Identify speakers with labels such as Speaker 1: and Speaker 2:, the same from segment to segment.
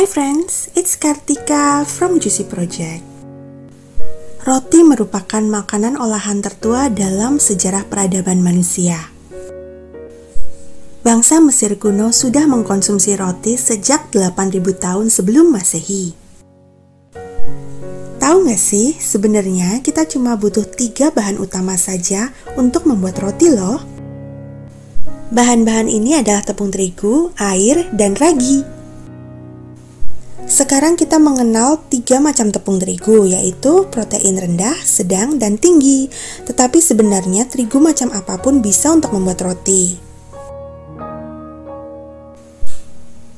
Speaker 1: Hi friends, it's Kartika from Juicy Project. Roti merupakan makanan olahan tertua dalam sejarah peradaban manusia. Bangsa Mesir kuno sudah mengkonsumsi roti sejak 8000 tahun sebelum Masehi. Tahu nggak sih, sebenarnya kita cuma butuh 3 bahan utama saja untuk membuat roti loh. Bahan-bahan ini adalah tepung terigu, air, dan ragi. Sekarang kita mengenal 3 macam tepung terigu, yaitu protein rendah, sedang, dan tinggi. Tetapi sebenarnya terigu macam apapun bisa untuk membuat roti.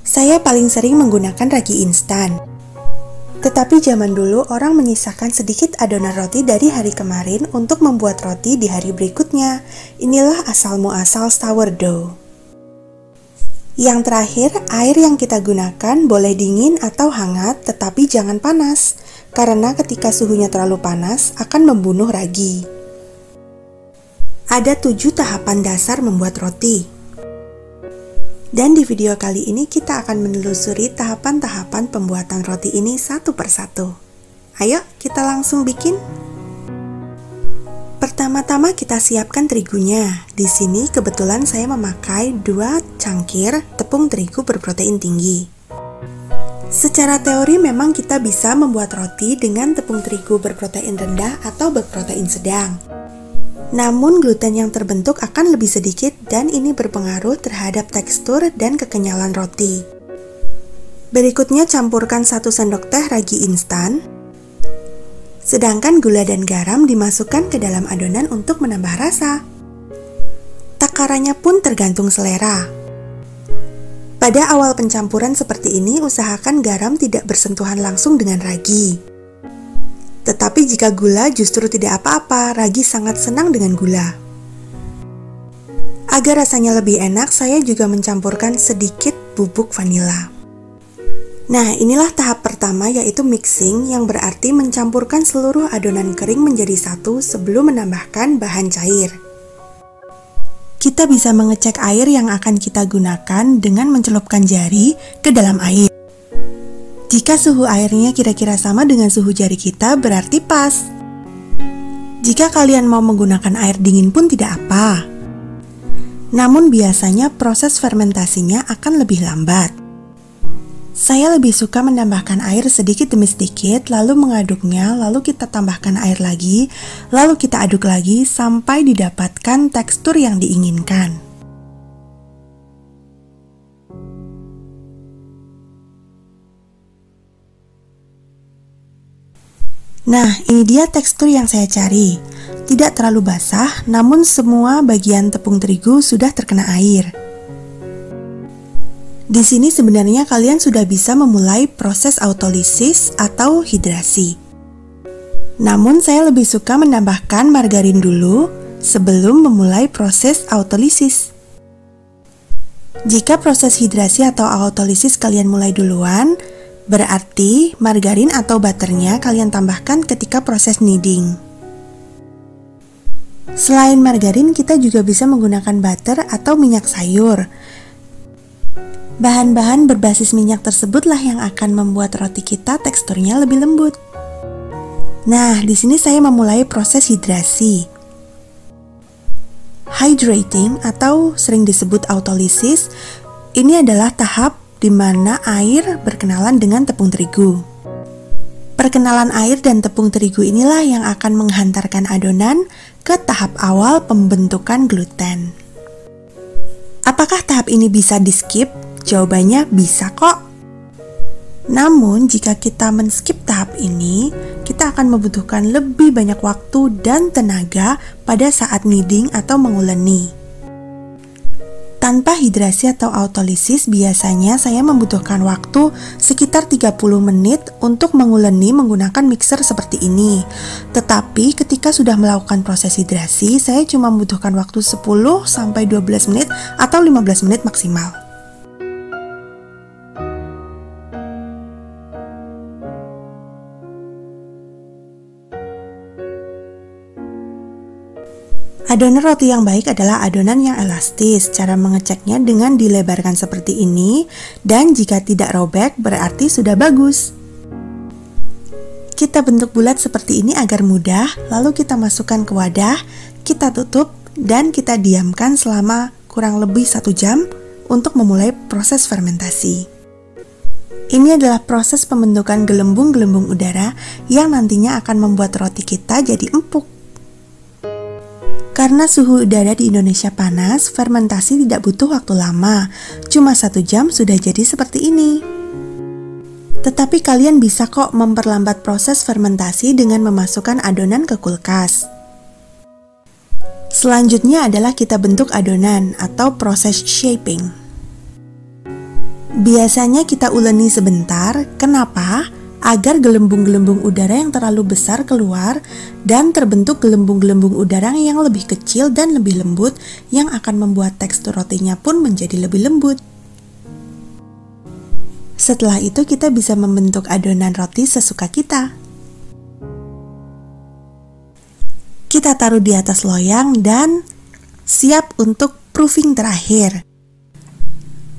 Speaker 1: Saya paling sering menggunakan ragi instan. Tetapi zaman dulu orang menyisakan sedikit adonan roti dari hari kemarin untuk membuat roti di hari berikutnya. Inilah asal muasal sourdough. Yang terakhir, air yang kita gunakan boleh dingin atau hangat, tetapi jangan panas, karena ketika suhunya terlalu panas akan membunuh ragi. Ada 7 tahapan dasar membuat roti. Dan di video kali ini kita akan menelusuri tahapan-tahapan pembuatan roti ini satu persatu. Ayo kita langsung bikin. Pertama-tama kita siapkan terigunya. Di sini kebetulan saya memakai 2 cangkir tepung terigu berprotein tinggi. Secara teori memang kita bisa membuat roti dengan tepung terigu berprotein rendah atau berprotein sedang. Namun gluten yang terbentuk akan lebih sedikit dan ini berpengaruh terhadap tekstur dan kekenyalan roti. Berikutnya campurkan 1 sendok teh ragi instan. Sedangkan gula dan garam dimasukkan ke dalam adonan untuk menambah rasa. Takarannya pun tergantung selera. Pada awal pencampuran seperti ini, usahakan garam tidak bersentuhan langsung dengan ragi. Tetapi jika gula justru tidak apa-apa, ragi sangat senang dengan gula. Agar rasanya lebih enak, saya juga mencampurkan sedikit bubuk vanila. Nah, inilah tahap pertama, yaitu mixing, yang berarti mencampurkan seluruh adonan kering menjadi satu sebelum menambahkan bahan cair. Kita bisa mengecek air yang akan kita gunakan dengan mencelupkan jari ke dalam air. Jika suhu airnya kira-kira sama dengan suhu jari kita, berarti pas. Jika kalian mau menggunakan air dingin pun tidak apa. Namun biasanya proses fermentasinya akan lebih lambat. Saya lebih suka menambahkan air sedikit demi sedikit, lalu mengaduknya, lalu kita tambahkan air lagi, lalu kita aduk lagi sampai didapatkan tekstur yang diinginkan. Nah, ini dia tekstur yang saya cari. Tidak terlalu basah, namun semua bagian tepung terigu sudah terkena air. Di sini sebenarnya kalian sudah bisa memulai proses autolisis atau hidrasi. Namun saya lebih suka menambahkan margarin dulu sebelum memulai proses autolisis. Jika proses hidrasi atau autolisis kalian mulai duluan, berarti margarin atau butternya kalian tambahkan ketika proses kneading. Selain margarin, kita juga bisa menggunakan butter atau minyak sayur. Bahan-bahan berbasis minyak tersebutlah yang akan membuat roti kita teksturnya lebih lembut. Nah, di sini saya memulai proses hidrasi. Hydrating atau sering disebut autolisis, ini adalah tahap di mana air berkenalan dengan tepung terigu. Perkenalan air dan tepung terigu inilah yang akan menghantarkan adonan ke tahap awal pembentukan gluten. Apakah tahap ini bisa di-skip? Jawabannya bisa kok. Namun jika kita men-skip tahap ini, kita akan membutuhkan lebih banyak waktu dan tenaga pada saat kneading atau menguleni. Tanpa hidrasi atau autolisis, biasanya saya membutuhkan waktu sekitar 30 menit untuk menguleni menggunakan mixer seperti ini. Tetapi ketika sudah melakukan proses hidrasi, saya cuma membutuhkan waktu 10-12 menit atau 15 menit maksimal. Adonan roti yang baik adalah adonan yang elastis. Cara mengeceknya dengan dilebarkan seperti ini, dan jika tidak robek berarti sudah bagus. Kita bentuk bulat seperti ini agar mudah, lalu kita masukkan ke wadah, kita tutup, dan kita diamkan selama kurang lebih 1 jam untuk memulai proses fermentasi. Ini adalah proses pembentukan gelembung-gelembung udara yang nantinya akan membuat roti kita jadi empuk. Karena suhu udara di Indonesia panas, fermentasi tidak butuh waktu lama, cuma 1 jam sudah jadi seperti ini. Tetapi kalian bisa kok memperlambat proses fermentasi dengan memasukkan adonan ke kulkas. Selanjutnya adalah kita bentuk adonan atau proses shaping. Biasanya kita uleni sebentar, kenapa? Agar gelembung-gelembung udara yang terlalu besar keluar dan terbentuk gelembung-gelembung udara yang lebih kecil dan lebih lembut yang akan membuat tekstur rotinya pun menjadi lebih lembut. Setelah itu kita bisa membentuk adonan roti sesuka kita. Kita taruh di atas loyang dan siap untuk proofing terakhir.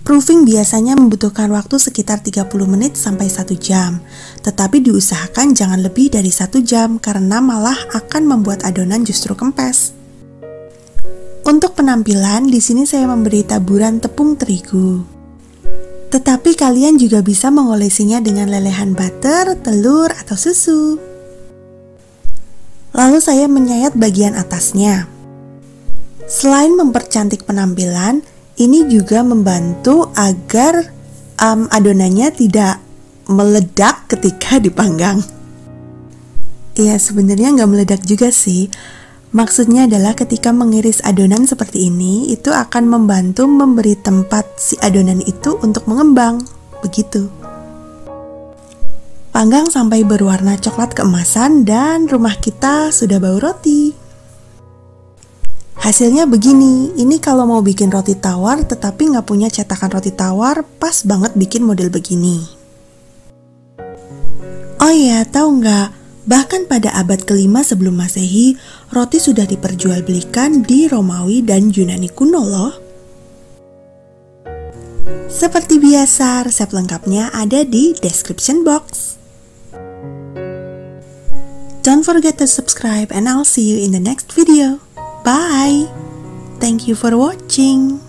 Speaker 1: Proofing biasanya membutuhkan waktu sekitar 30 menit sampai 1 jam, tetapi diusahakan jangan lebih dari 1 jam karena malah akan membuat adonan justru kempes. Untuk penampilan, di sini saya memberi taburan tepung terigu. Tetapi kalian juga bisa mengolesinya dengan lelehan butter, telur, atau susu. Lalu saya menyayat bagian atasnya. Selain mempercantik penampilan, ini juga membantu agar adonannya tidak meledak ketika dipanggang. Ya, sebenarnya nggak meledak juga sih. Maksudnya adalah ketika mengiris adonan seperti ini, itu akan membantu memberi tempat si adonan itu untuk mengembang. Begitu. Panggang sampai berwarna coklat keemasan dan rumah kita sudah bau roti. Hasilnya begini, ini kalau mau bikin roti tawar tetapi nggak punya cetakan roti tawar, pas banget bikin model begini. Oh iya, tahu nggak? Bahkan pada abad ke-5 sebelum Masehi, roti sudah diperjualbelikan di Romawi dan Yunani kuno loh. Seperti biasa, resep lengkapnya ada di description box. Don't forget to subscribe and I'll see you in the next video. Bye! Thank you for watching.